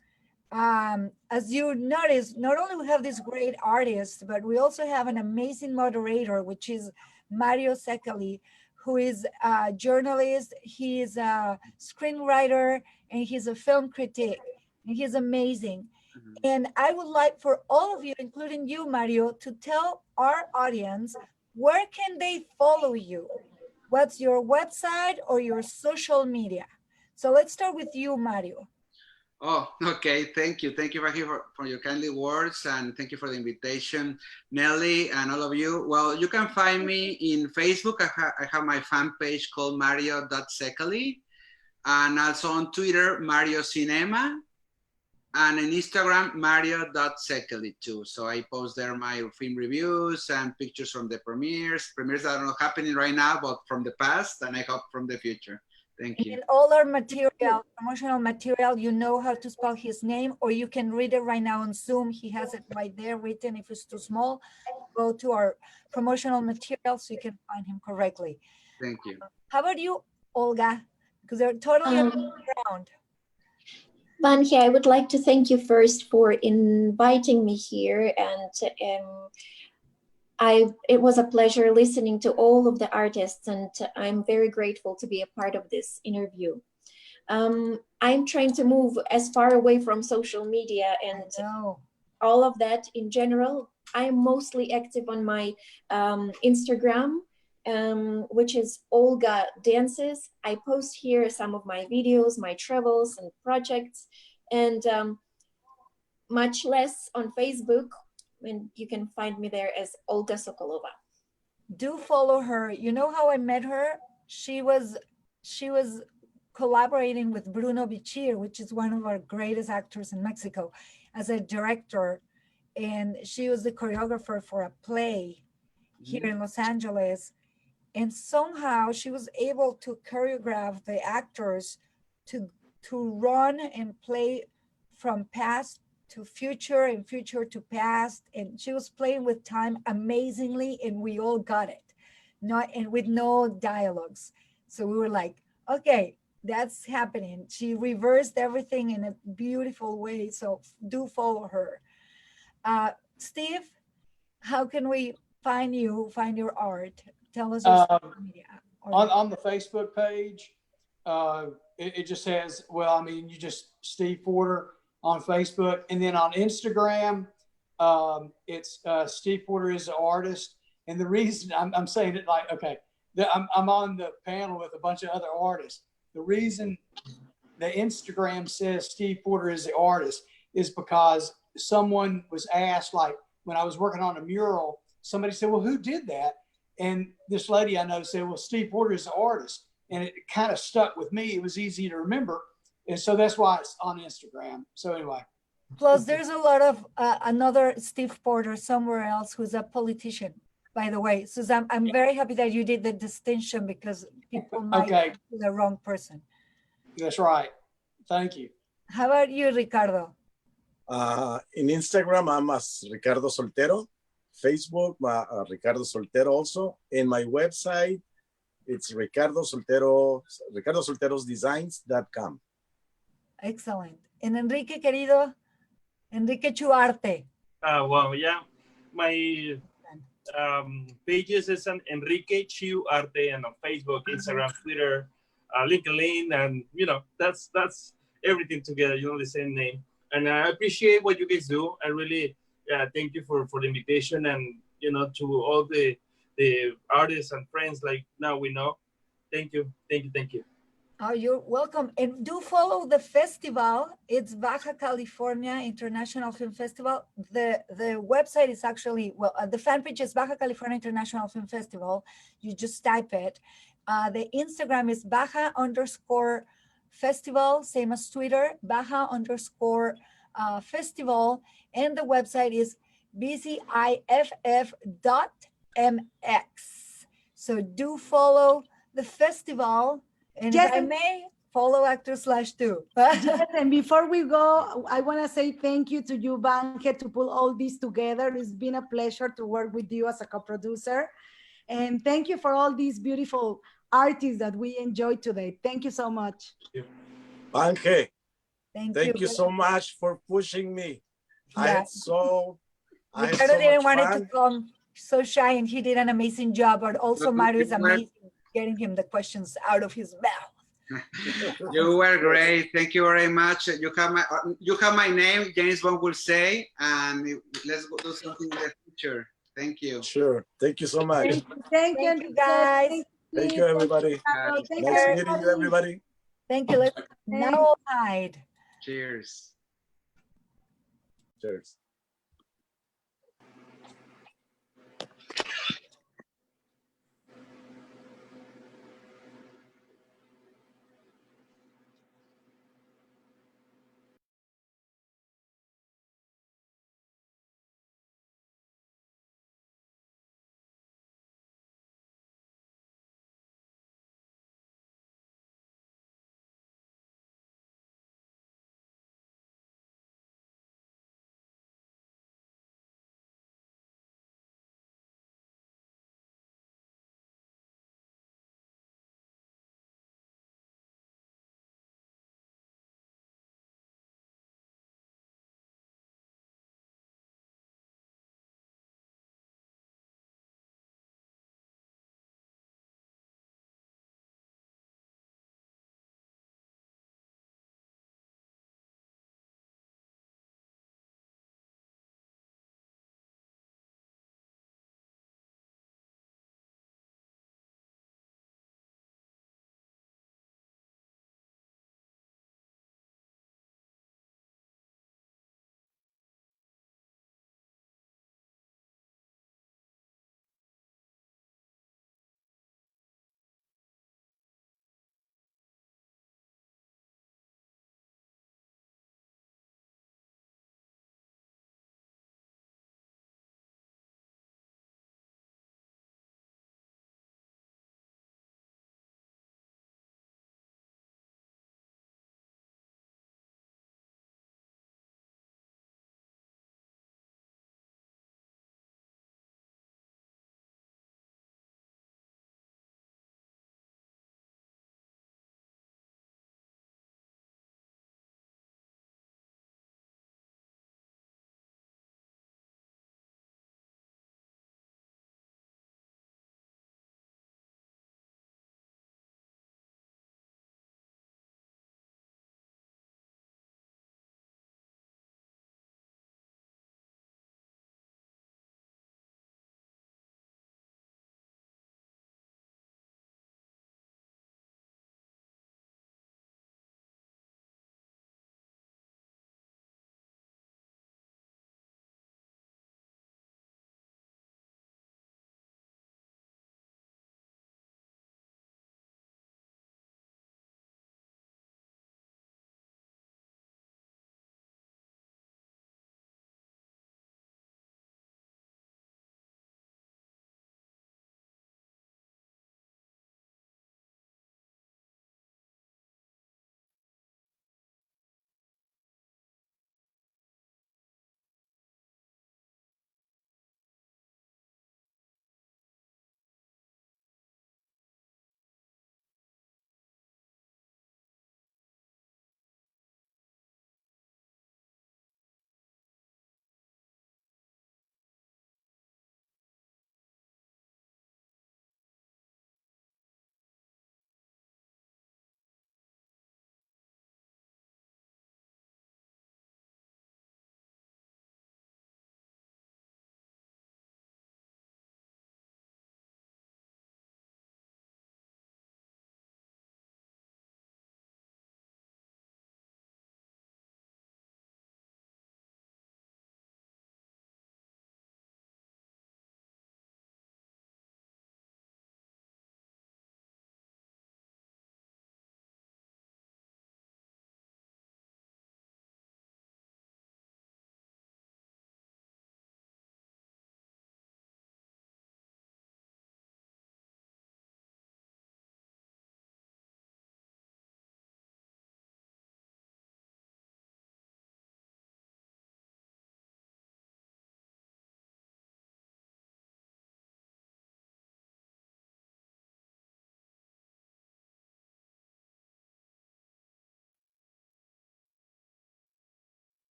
as you notice, not only we have this great artist, but we also have an amazing moderator, which is Mario Székely, who is a journalist, he is a screenwriter, and he's a film critic, and he's amazing. Mm-hmm. And I would like for all of you, including you, Mario, to tell our audience, where can they follow you? What's your website or your social media? So let's start with you, Mario. Oh, okay. Thank you. Thank you, Rahi, for your kindly words, and thank you for the invitation, Nelly, and all of you. Well, you can find me in Facebook. I have my fan page called Mario.Székely, and also on Twitter, Mario Cinema, and in Instagram, Mario.Székely too. So I post there my film reviews and pictures from the premieres that are not happening right now, but from the past, and I hope from the future. Thank And you. in all our material, promotional material, you know how to spell his name, or you can read it right now on Zoom. He has it right there written. If it's too small, go to our promotional material so you can find him correctly. Thank you. How about you, Olga? Because they're totally on the ground. Bange, I would like to thank you first for inviting me here, and it was a pleasure listening to all of the artists, and I'm very grateful to be a part of this interview. I'm trying to move as far away from social media and all of that in general. I'm mostly active on my Instagram, which is Olga Dances. I post here some of my videos, my travels and projects, and much less on Facebook. And you can find me there as Olga Sokolova. Do follow her. You know how I met her? She was collaborating with Bruno Bichir, which is one of our greatest actors in Mexico, as a director. And she was the choreographer for a play here in Los Angeles. And somehow she was able to choreograph the actors to run and play from past to future and future to past. And she was playing with time amazingly, and we all got it, with no dialogues. So we were like, okay, that's happening. She reversed everything in a beautiful way. So do follow her. Steve, how can we find you, find your art? Tell us your social media. On the Facebook page, it just says, well, I mean, you just Steve Porter on Facebook, and then on Instagram, it's Steve Porter is the artist. And the reason I'm saying it like, okay, I'm on the panel with a bunch of other artists. The reason the Instagram says Steve Porter is the artist is because someone was asked, like when I was working on a mural, somebody said, well, who did that? And this lady I know said, well, Steve Porter is the artist. And it kind of stuck with me. It was easy to remember. And so that's why it's on Instagram. So anyway. Plus, there's a lot of another Steve Porter somewhere else who's a politician, by the way. Susan, I'm very happy that you did the distinction because people might be the wrong person. That's right. Thank you. How about you, Ricardo? In Instagram, I'm as Ricardo Soltero. Facebook, Ricardo Soltero also. In my website, it's ricardosolterosdesigns.com. Excellent. And Enrique, querido, Enrique Chew Arte. Well, yeah, my pages is an Enrique Chew Arte, and on Facebook, Instagram, Twitter, LinkedIn, and that's everything together. The same name. And I appreciate what you guys do. I really thank you for the invitation, and to all the artists and friends like now we know. Thank you. Oh, you're welcome. And do follow the festival. It's Baja California International Film Festival. The website is actually, the fan page is Baja California International Film Festival. You just type it. The Instagram is Baja_festival, same as Twitter, Baja_festival. And the website is bciff.mx. So do follow the festival. And Yes, if I may, follow Actor/2. Yes, and before we go, I want to say thank you to you, Bange, to pull all this together. It's been a pleasure to work with you as a co-producer. And thank you for all these beautiful artists that we enjoyed today. Thank you so much. Bange, Thank you so much for pushing me. Yeah. Ricardo didn't want it to come so shy, and he did an amazing job, but also Mario is amazing getting him the questions out of his mouth. You were great. Thank you very much. You have my name, James Bond will say, and let's go do something in the future. Thank you. Sure. Thank you so much. Thank you, guys. Thank you, everybody. Thank Nice meeting you, everybody. Thank you. Let's now hide. Cheers. Cheers.